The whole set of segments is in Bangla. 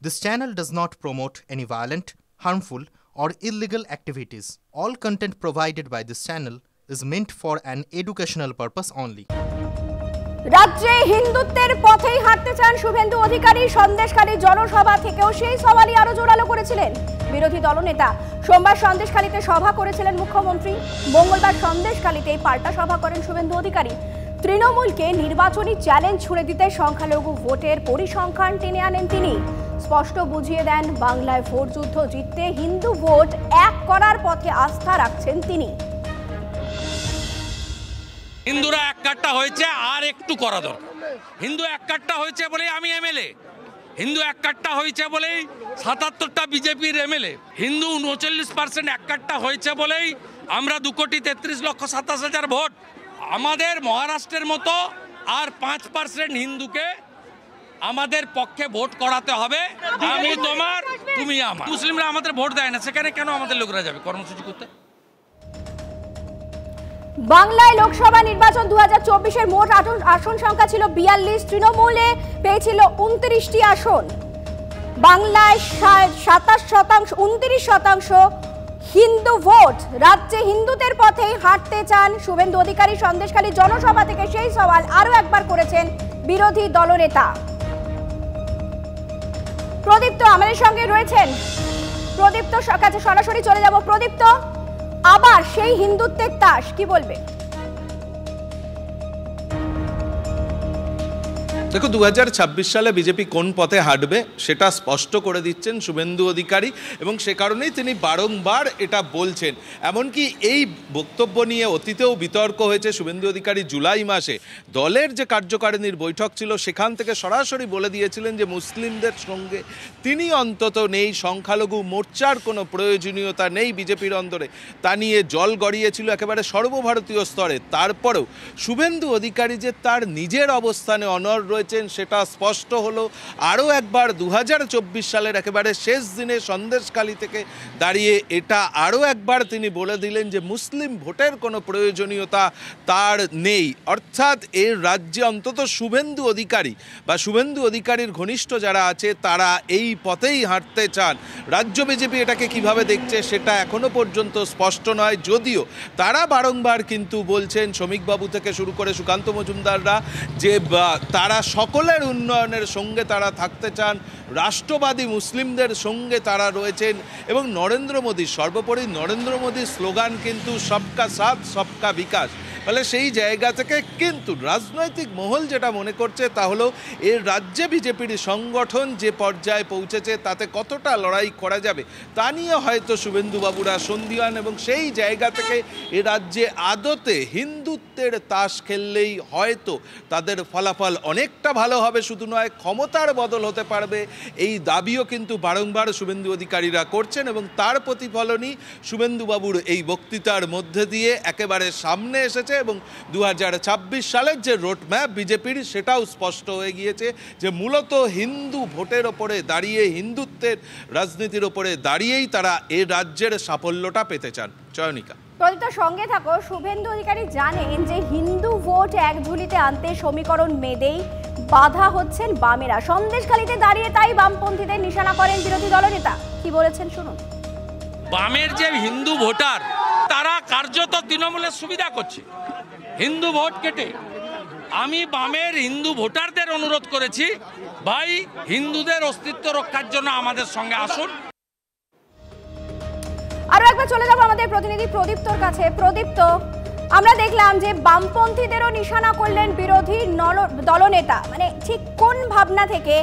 This channel does not promote any violent, harmful, or illegal activities. All content provided by this channel is meant for an educational purpose only. রাজ্যে হিন্দুত্বের পথেই হাঁটতে চান শুভেন্দু অধিকারী। সন্দেশখালী জনসভা থেকেও সেই সওয়ালই আরো জোরালো করেছিলেন বিরোধী দলনেতা। সোমবার সন্দেশখালীতে সভা করেছিলেন মুখ্যমন্ত্রী। মঙ্গলবার সন্দেশখালীতে পাল্টা সভা করেন শুভেন্দু অধিকারী। তৃণমূলকে নির্বাচনী চ্যালেঞ্জ ছুড়ে দিতে সংখ্যালঘু ভোটের পরিসংখ্যান টেনে আনেন তিনি। স্পষ্ট বুঝিয়ে দেন বাংলায় ভোট যুদ্ধ জিততে হিন্দু ভোট এক করার পথে আস্থা রাখছেন তিনি। হিন্দুরা এক কাট্টা হয়েছে, আর একটু করা দরকার। হিন্দু এক কাট্টা হয়েছে বলেই আমি এমএলএ, হিন্দু এক কাট্টা হয়েছে বলেই ৭৭টা বিজেপির এমএলএ, হিন্দু ৩৯% এক কাট্টা হয়েছে বলেই আমরা ২,৩৩,২৭,০০০ ভোট। আমাদের মহারাষ্ট্রের মতো আর ৫% হিন্দুকে আমাদের পক্ষে ভোট করাতে হবে। আমি তোমার, তুমি আমার। মুসলিমরা আমাদের ভোট দেয় না, সেখানে কেন আমাদের লোকরা যাবে কর্মসূচি করতে? বাংলায় লোকসভা নির্বাচন ২০২৪-এর মোট আসন সংখ্যা ছিল ৪২। তৃণমূলে পেয়েছিল ২৯টি আসন। বাংলায় ২৯% হিন্দু ভোট। রাজ্যে হিন্দুদের পথেই হাঁটতে চান শুভেন্দু অধিকারী। সন্দেশখালী জনসভা থেকে সেই সওয়াল আরো একবার করেছেন বিরোধী দলনেতা। প্রদীপ্ত আমাদের সঙ্গে রয়েছেন। প্রদীপ্ত কাছে সরাসরি চলে যাব। প্রদীপ্ত, আবার সেই হিন্দুত্বের তাস, কি বলবে? দেখো, ২০২৬ সালে বিজেপি কোন পথে হাঁটবে সেটা স্পষ্ট করে দিচ্ছেন শুভেন্দু অধিকারী, এবং সে কারণেই তিনি বারংবার এটা বলছেন। এমনকি এই বক্তব্য নিয়ে অতীতেও বিতর্ক হয়েছে। শুভেন্দু অধিকারী জুলাই মাসে দলের যে কার্যকারিণীর বৈঠক ছিল সেখান থেকে সরাসরি বলে দিয়েছিলেন যে মুসলিমদের সঙ্গে তিনি অন্তত নেই, সংখ্যালঘু মোর্চার কোনো প্রয়োজনীয়তা নেই বিজেপির অন্তরে, তা নিয়ে জল গড়িয়েছিল একেবারে সর্বভারতীয় স্তরে। তারপরেও শুভেন্দু অধিকারী যে তার নিজের অবস্থানে অনড় রয়েছেন সেটা স্পষ্ট হলো আরও একবার ২০২৪ সালের একেবারে শেষ দিনে সন্দেশখালী থেকে দাঁড়িয়ে। এটা আরও একবার তিনি বলে দিলেন যে মুসলিম ভোটের কোনো প্রয়োজনীয়তা তার নেই। অর্থাৎ এর রাজ্যে অন্তত শুভেন্দু অধিকারী বা শুভেন্দু অধিকারীর ঘনিষ্ঠ যারা আছে তারা এই পথেই হাঁটতে চান। রাজ্য বিজেপি এটাকে কিভাবে দেখছে সেটা এখনো পর্যন্ত স্পষ্ট নয়, যদিও তারা বারংবার কিন্তু বলছেন, শ্রমিকবাবু থেকে শুরু করে সুকান্ত মজুমদাররা, যে তারা সকলের উন্নয়নের সঙ্গে তারা থাকতে চান, রাষ্ট্রবাদী মুসলিমদের সঙ্গে তারা রয়েছেন। এবং নরেন্দ্র মোদী, সর্বোপরি নরেন্দ্র মোদীর স্লোগান কিন্তু সবকা সাথ সবকা বিকাশ। ফলে সেই জায়গা থেকে কিন্তু রাজনৈতিক মহল যেটা মনে করছে তা হলো এর রাজ্যে বিজেপির সংগঠন যে পর্যায়ে পৌঁছেছে তাতে কতটা লড়াই করা যাবে তা নিয়ে হয়তো শুভেন্দুবাবুরা সন্দিহান, এবং সেই জায়গা থেকে এ রাজ্যে আদতে হিন্দুত্বের তাস খেললেই হয়তো তাদের ফলাফল অনেকটা ভালো হবে, শুধু নয় ক্ষমতার বদল হতে পারবে। এই দাবিও কিন্তু বারংবার শুভেন্দু অধিকারীরা করছেন, এবং তার প্রতিফলনই শুভেন্দুবাবুর এই বক্তৃতার মধ্যে দিয়ে একেবারে সামনে এসেছে। এবং ২০২৬ সালের যে রোডম্যাপ বিজেপির সেটাও স্পষ্ট হয়ে গিয়েছে যে মূলত হিন্দু ভোটের ওপরে দাঁড়িয়ে, হিন্দুত্বের রাজনীতির ওপরে দাঁড়িয়েই তারা এ রাজ্যের সাফল্যটা পেতে চান। চয়নিকা, প্রদীপ্ত সঙ্গে থাকো। শুভেন্দু অধিকারী জানেন যে হিন্দু ভোট এক ঝুলিতে আনতে সমীকরণ মেদেই বাধা হচ্ছেন বামেরা। সন্দেশখালীতে দাঁড়িয়ে তাই বামপন্থীদের নিশানা করেন বিরোধী দলনেতা। কি বলেছেন শুনুন। বামের যে হিন্দু ভোটার তারা কার্যত তৃণমূলের সুবিধা করছে হিন্দু ভোট কেটে। আমি বামের হিন্দু ভোটারদের অনুরোধ করেছি, ভাই হিন্দুদের অস্তিত্ব রক্ষার জন্য আমাদের সঙ্গে আসুন। আরো একবার চলে যাব আমাদের প্রতিনিধি প্রদীপ্তর কাছে। প্রদীপ্ত, আমরা দেখলাম যে বামপন্থীদেরও নিশানা করলেন বিরোধী দলনেতা, মানে ঠিক কোন ভাবনা থেকে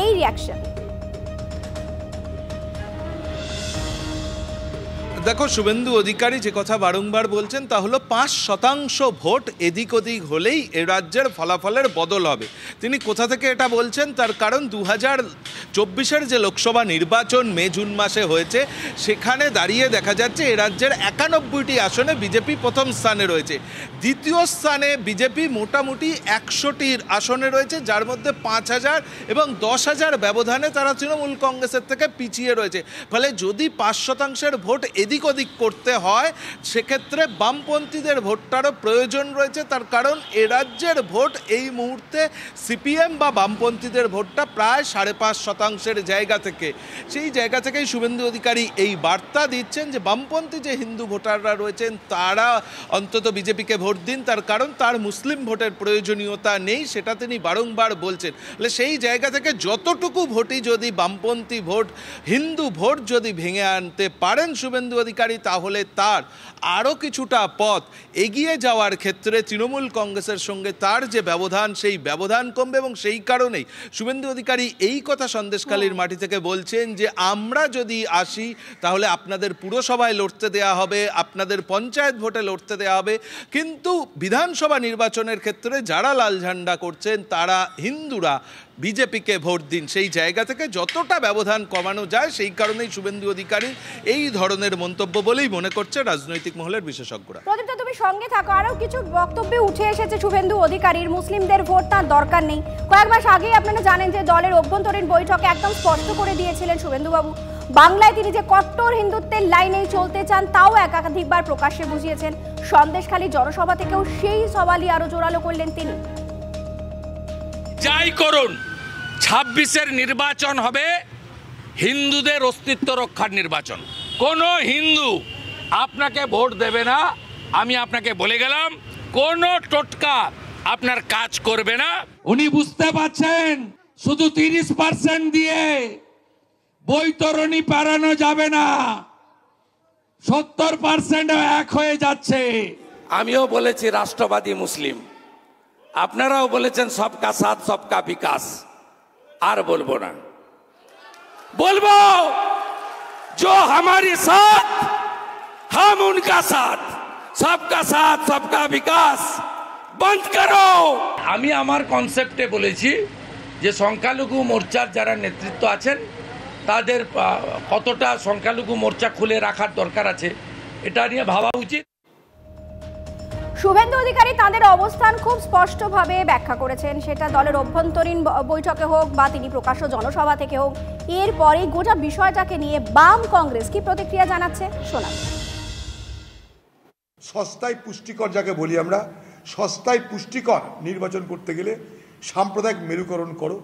এই রিয়াকশন? দেখো, শুভেন্দু অধিকারী যে কথা বারংবার বলছেন তা হলো ৫% ভোট এদিক ওদিক হলেই এ রাজ্যের ফলাফলের বদল হবে। তিনি কোথা থেকে এটা বলছেন তার কারণ ২০২৪-এর যে লোকসভা নির্বাচন মে জুন মাসে হয়েছে সেখানে দাঁড়িয়ে দেখা যাচ্ছে এ রাজ্যের ৯১টি আসনে বিজেপি প্রথম স্থানে রয়েছে। দ্বিতীয় স্থানে বিজেপি মোটামুটি ১০০টির আসনে রয়েছে, যার মধ্যে ৫,০০০ এবং ১০,০০০ ব্যবধানে তারা তৃণমূল কংগ্রেসের থেকে পিছিয়ে রয়েছে। ফলে যদি ৫%-এর ভোট এদিক এদিক ওদিক করতে হয়, সেক্ষেত্রে বামপন্থীদের ভোটটারও প্রয়োজন রয়েছে। তার কারণ এ রাজ্যের ভোট এই মুহূর্তে সিপিএম বা বামপন্থীদের ভোটটা প্রায় 5.5% জায়গা থেকে, সেই জায়গা থেকেই শুভেন্দু অধিকারী এই বার্তা দিচ্ছেন যে বামপন্থী যে হিন্দু ভোটাররা রয়েছেন তারা অন্তত বিজেপিকে ভোট দিন, তার কারণ তার মুসলিম ভোটের প্রয়োজনীয়তা নেই, সেটা তিনি বারংবার বলছেন। সেই জায়গা থেকে যতটুকু ভোটই যদি বামপন্থী ভোট, হিন্দু ভোট যদি ভেঙে আনতে পারেন শুভেন্দু অধিকারী, তাহলে তার আরও কিছুটা পথ এগিয়ে যাওয়ার ক্ষেত্রে তৃণমূল কংগ্রেসের সঙ্গে তার যে ব্যবধান, সেই ব্যবধান কমবে। এবং সেই কারণেই শুভেন্দু অধিকারী এই কথা সন্দেশখালীর মাটি থেকে বলছেন যে আমরা যদি আসি তাহলে আপনাদের পুরসভায় লড়তে দেওয়া হবে, আপনাদের পঞ্চায়েত ভোটে লড়তে দেওয়া হবে, কিন্তু বিধানসভা নির্বাচনের ক্ষেত্রে যারা লাল ঝান্ডা করছেন তারা হিন্দুরা, বিজেপিকে ভোট দিন। সেই জায়গা থেকে যতটা ব্যবধান কমানো যায়, সেই কারণেই শুভেন্দু অধিকারী এই ধরনের মন্তব্য বলেই মনে করছে রাজনৈতিক মহলের বিশেষজ্ঞরা। প্রদীপ্তা, তুমি সঙ্গে থাকো। আরও কিছু বক্তব্যে উঠে এসেছে শুভেন্দু অধিকারীর, মুসলিমদের ভোট তার দরকার নেই। কয়েক মাস আগেই আপনারা জানেন যে দলের অভ্যন্তরীণ বৈঠকে একদম স্পষ্ট করে দিয়েছিলেন শুভেন্দুবাবু, বাংলায় তিনি যে কট্টর হিন্দুত্বের লাইনেই চলতে চান তাও একাধিকবার প্রকাশ্যে বুঝিয়েছেন। সন্দেশখালী জনসভা থেকেও সেই সওয়ালই আরো জোরালো করলেন তিনি। যাই করুন, 26-এর নির্বাচন হবে হিন্দুদের অস্তিত্ব রক্ষার নির্বাচন। কোনো হিন্দু আপনাকে ভোট দেবে না, আমি আপনাকে বলে গেলাম। কোনো টোটকা আপনার কাজ করবে না। উনি বুঝতে পারছেন শুধু 30% দিয়ে বৈতরণী পারানো যাবে না, 70% এক হয়ে যাচ্ছে। আমিও বলেছি রাষ্ট্রবাদী মুসলিম, আপনারাও বলেছেন সবকা সাথ সবকা বিকাশ। আর বলবো না, বলবো जो हमारे साथ हम उनका साथ, सबका साथ सबका विकास बंद करो। আমি আমার কনসেপ্টে বলেছি যে সংখ্যালঘু মোর্চার যারা নেতৃত্ব আছেন তাদের কতটা সংখ্যালঘু মোর্চা খুলে রাখার দরকার আছে এটা নিয়ে ভাবা উচিত। শুভেন্দু অধিকারী তাদের অবস্থান খুব স্পষ্টভাবে ব্যাখ্যা করেছেন, সেটা দলের অভ্যন্তরীণ বৈঠকে হোক বা তিনি প্রকাশ্য জনসভা থেকে হোক। এরপরে গোটা বিষয়টাকে নিয়ে বাম কংগ্রেস কি প্রতিক্রিয়া জানাচ্ছে শোনান। সস্তায় পুষ্টিকর যাকে বলি আমরা, সস্তায় পুষ্টিকর নির্বাচন করতে গেলে সাম্প্রদায়িক মেরুকরণ করো,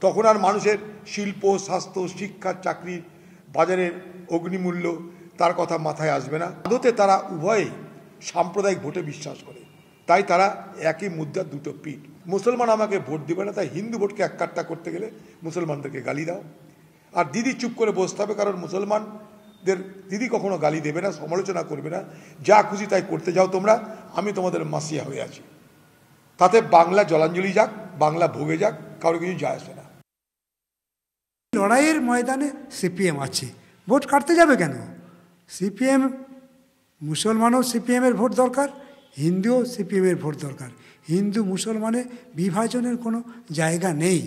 তখন আর মানুষের শিল্প, স্বাস্থ্য, শিক্ষা, চাকরি, বাজারের অগ্নিমূল্য তার কথা মাথায় আসবে না। আদতে তারা উভয়েই সাম্প্রদায়িক ভোটে বিশ্বাস করে, তাই তারা একই মুদ্রার দুটো পিঠ। মুসলমান আমাকে ভোট দেবে না, তাই হিন্দু ভোটকে এক কাট্টা করতে গেলে মুসলমানদেরকে গালি দাও। আর দিদি চুপ করে বসতে হবে, কারণ মুসলমানদের দিদি কখনো গালি দেবে না, সমালোচনা করবে না, যা খুশি তাই করতে যাও তোমরা, আমি তোমাদের মাসিয়া হয়ে আছি। তাতে বাংলা জলাঞ্জলি যাক, বাংলা ভোগে যাক, কারো কিছু যায় আসে না। লড়াইয়ের ময়দানে সিপিএম আছে, ভোট কাটতে যাবে কেন? সিপিএম, মুসলমানও সিপিএমের ভোট দরকার, হিন্দুও সিপিএমের ভোট দরকার। হিন্দু মুসলমানে বিভাজনের কোনো জায়গা নেই,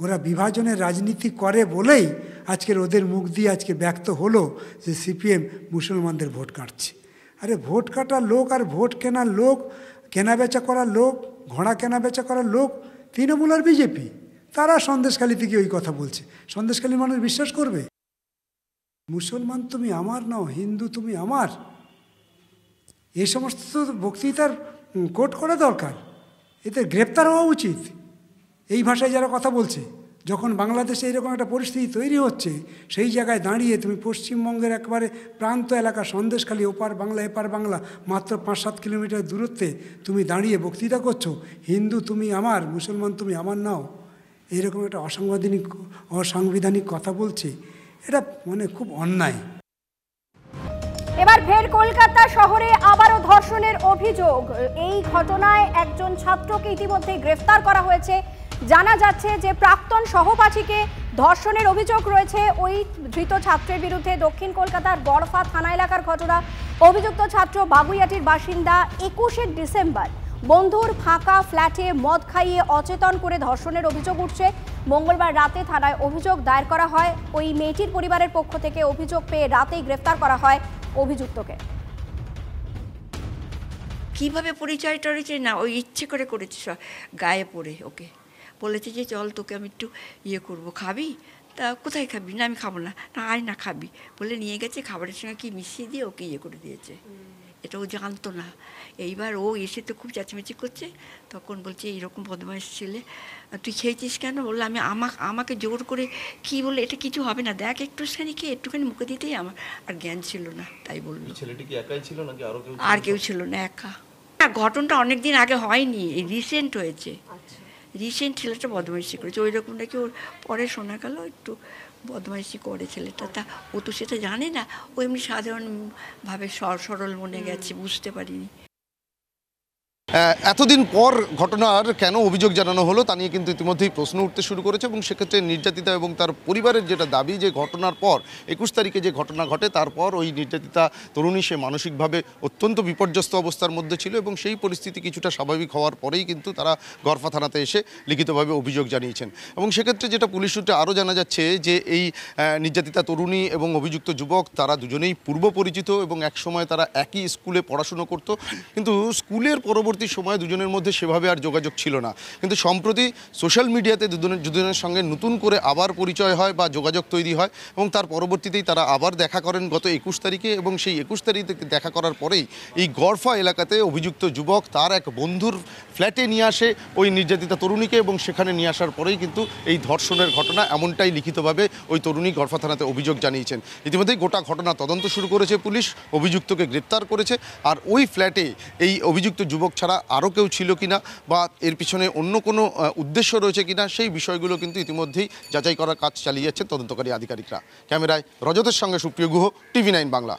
ওরা বিভাজনের রাজনীতি করে বলেই আজকের ওদের মুখ দিয়ে আজকে ব্যক্ত হলো যে সিপিএম মুসলমানদের ভোট কাটছে। আরে ভোট কাটার লোক আর ভোট কেনার লোক, কেনাবেচা করার লোক, ঘোড়া কেনাবেচা করার লোক তৃণমূল আর বিজেপি। তারা সন্দেশখালী থেকে ওই কথা বলছে, সন্দেশখালীর মানুষ বিশ্বাস করবে? মুসলমান তুমি আমার নাও, হিন্দু তুমি আমার, এই সমস্ত বক্তৃতার কোট করা দরকার, এতে গ্রেপ্তার হওয়া উচিত। এই ভাষায় যারা কথা বলছে, যখন বাংলাদেশে এরকম একটা পরিস্থিতি তৈরি হচ্ছে, সেই জায়গায় দাঁড়িয়ে তুমি পশ্চিমবঙ্গের একেবারে প্রান্ত এলাকা সন্দেশখালী, ওপার বাংলা এপার বাংলা, মাত্র 5-7 কিলোমিটার দূরত্বে তুমি দাঁড়িয়ে বক্তৃতা করছো হিন্দু তুমি আমার, মুসলমান তুমি আমার নাও, এইরকম একটা অসাংবিধানিক কথা বলছে, এটা মানে খুব অন্যায়। এবার ফের কলকাতা শহরে আবারও ধর্ষণের অভিযোগ। এই ঘটনায় একজন ছাত্রকে ইতিমধ্যে গ্রেফতার করা হয়েছে। জানা যাচ্ছে যে প্রাক্তন সহপাঠীকে ধর্ষণের অভিযোগ রয়েছে ওই ধৃত ছাত্রের বিরুদ্ধে। দক্ষিণ কলকাতার গড়ফা থানা এলাকার ঘটনা। অভিযুক্ত ছাত্র বাগুইয়াটির বাসিন্দা। 21শে ডিসেম্বর বন্ধুর ফাঁকা ফ্ল্যাটে মদ খাইয়ে অচেতন করে ধর্ষণের অভিযোগ উঠছে। মঙ্গলবার রাতে থানায় অভিযোগ দায়ের করা হয়। ওই মেয়েটির পরিবারের পক্ষ থেকে অভিযোগ পেয়ে রাতেই গ্রেফতার করা হয় অভিযুক্তকে। কিভাবে পরিচয় টরিচয় না, ওই ইচ্ছে করে করেছে, গায়ে পড়ে ওকে বলেছে যে চল তোকে আমি একটু ইয়ে করবো, খাবি, তা কোথায় খাবি? না আমি খাবো না। না আয় না খাবি বলে নিয়ে গেছে, খাবারের সঙ্গে কি মিশিয়ে দিয়ে ওকে ইয়ে করে দিয়েছে। এটা ও জানতো না। এইবার ও এসে তো খুব চেঁচামেচি করছে, তখন বলছে এইরকম বদমাইশ ছেলে, তুই খেয়েছিস কেন? বললো আমি আমাকে জোর করে কি বলে, এটা কিছু হবে না, দেখ একটুখানি খেয়ে একটুখানি মুখে দিতেই আমার আর জ্ঞান ছিল না, তাই বললো। ছেলেটি কি একাই ছিল নাকি আরো কেউ? আর কেউ ছিল না, একা। না, ঘটনাটা অনেক দিন আগে হয়নি, রিসেন্ট হয়েছে। রিসেন্ট ছেলেটা বদমাইশি করেছে, ওই রকম নাকি ওর পরে শোনা গেল একটু বদমাইশি করে ছেলেটা। তা ও তো সেটা জানে না, ও এমনি সাধারণভাবে সরল মনে গেছে, বুঝতে পারিনি। এতদিন পর ঘটনার কেন অভিযোগ জানানো হলো তা নিয়ে কিন্তু ইতিমধ্যেই প্রশ্ন উঠতে শুরু করেছে, এবং সেক্ষেত্রে নির্যাতিতা এবং তার পরিবারের যেটা দাবি যে ঘটনার পর 21 তারিখে যে ঘটনা ঘটে তারপর ওই নির্যাতিতা তরুণী সে মানসিকভাবে অত্যন্ত বিপর্যস্ত অবস্থার মধ্যে ছিল, এবং সেই পরিস্থিতি কিছুটা স্বাভাবিক হওয়ার পরেই কিন্তু তারা গড়ফা থানাতে এসে লিখিতভাবে অভিযোগ জানিয়েছেন। এবং সেক্ষেত্রে যেটা পুলিশ সূত্রে আরও জানা যাচ্ছে যে এই নির্যাতিতা তরুণী এবং অভিযুক্ত যুবক তারা দুজনেই পূর্ব পরিচিত, এবং একসময় তারা একই স্কুলে পড়াশুনো করত, কিন্তু স্কুলের পরবর্তী সময় দুজনের মধ্যে সেভাবে আর যোগাযোগ ছিল না। কিন্তু সম্প্রতি সোশ্যাল মিডিয়াতে দুজনের সঙ্গে নতুন করে আবার পরিচয় হয় বা যোগাযোগ তৈরি হয়, এবং তার পরবর্তীতেই তারা আবার দেখা করেন গত 21 তারিখে, এবং সেই 21 তারিখে দেখা করার পরেই এই গড়ফা এলাকাতে অভিযুক্ত যুবক তার এক বন্ধুর ফ্ল্যাটে নিয়ে আসে ওই নির্যাতিতা তরুণীকে, এবং সেখানে নিয়ে আসার পরেই কিন্তু এই ধর্ষণের ঘটনা, এমনটাই লিখিতভাবে ওই তরুণী গড়ফা থানাতে অভিযোগ জানিয়েছেন। ইতিমধ্যেই গোটা ঘটনা তদন্ত শুরু করেছে পুলিশ, অভিযুক্তকে গ্রেপ্তার করেছে। আর ওই ফ্ল্যাটে এই অভিযুক্ত যুবক ছাড়া আরও কেউ ছিল কিনা বা এর পিছনে অন্য কোনো উদ্দেশ্য রয়েছে কিনা সেই বিষয়গুলো কিন্তু ইতিমধ্যেই যাচাই করার কাজ চালিয়ে যাচ্ছে তদন্তকারী আধিকারিকরা। ক্যামেরায় রজতের সঙ্গে সুপ্রিয় গুহ, TV9 বাংলা।